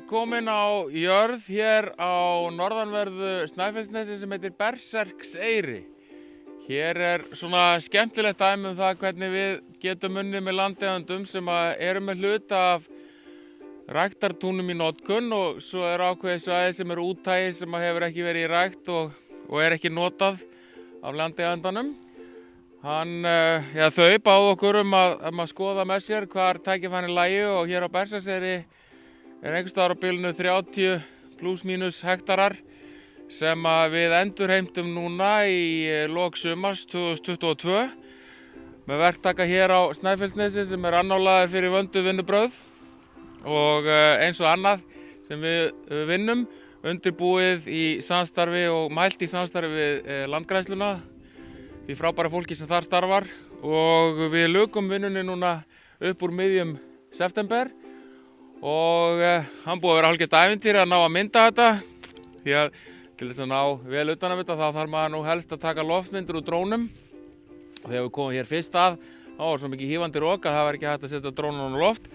komin á jörð hér á norðanverðu Snæfellsnesi sem heitir Berserkseyri. Hér svona skemmtilegt dæmi það hvernig við getum unnið með landeigendum sem eru með hluta af ræktartúnum í notkun og svo ákveðið svæði sem úthagi sem hefur ekki verið í rækt og ekki notað af landeigandanum. Þau báðu okkur að skoða með sér hvar tækifærin lægju og hér á Berserkseyri einhvers staðar á bilinu 30 pluss mínus hektarar sem við endurheimtum núna í lok sumars 2022 með verktaka hér á Snæfellsnesi sem annálaður fyrir vönduð vinnubrögð og eins og annað sem við vinnum undirbúið í samstarfi og mælt í samstarfi við Landgræðsluna, því frábæra fólki sem þar starfar, og við lukum vinnunni núna upp úr miðjum september og hann búið að vera hálfgert ævintýri að ná að mynda þetta, því að til þess að ná vel utan af þetta þá þarf maður nú helst að taka loftmyndir úr drónum. Og þegar við komum hér fyrst þá var svo mikið hífandi rok að það var ekki hægt að setja drónunum á loft,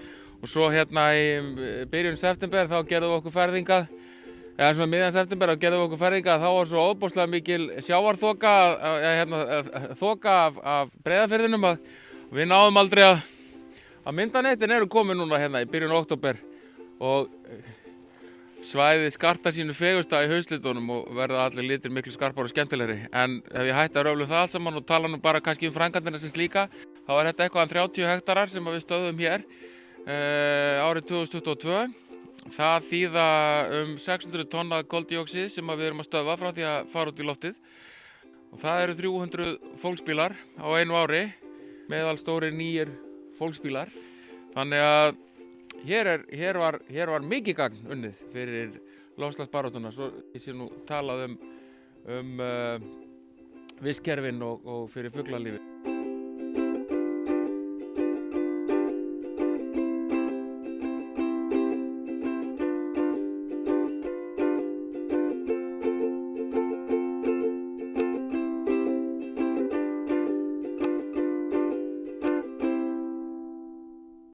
og svo hérna í byrjun september þá gerðum við okkur ferðingað, eða svona miðjan september þá gerðum við okkur ferðingað, þá var svo ofboðslega mikil sjávarþoka, þoka af Breiðafirðinum að við náðum aldrei að mynda neitt, en eru komin núna hérna í byrjun október og svæðið skarta sínu fegursta í haustlitunum og verða allir litir miklu skarpar og skemmtilegri. En ef ég hætti að röfla það allt saman og tala nú bara kannski framkvæmdina sem slíka, þá þetta eitthvað 30 hektarar sem við stöðum hér árið 2022. Það þýða 600 tonna koldíoxíð sem við erum að stöðva frá því að fara út í loftið, og það eru 300 fólksbílar á einu ári, meðalstórir nýir fólksbílar. Þannig að hér var mikið gagn unnið fyrir loftslagsbaráttuna, svo ég sé nú talað um vistkerfin og fyrir fuglalífið.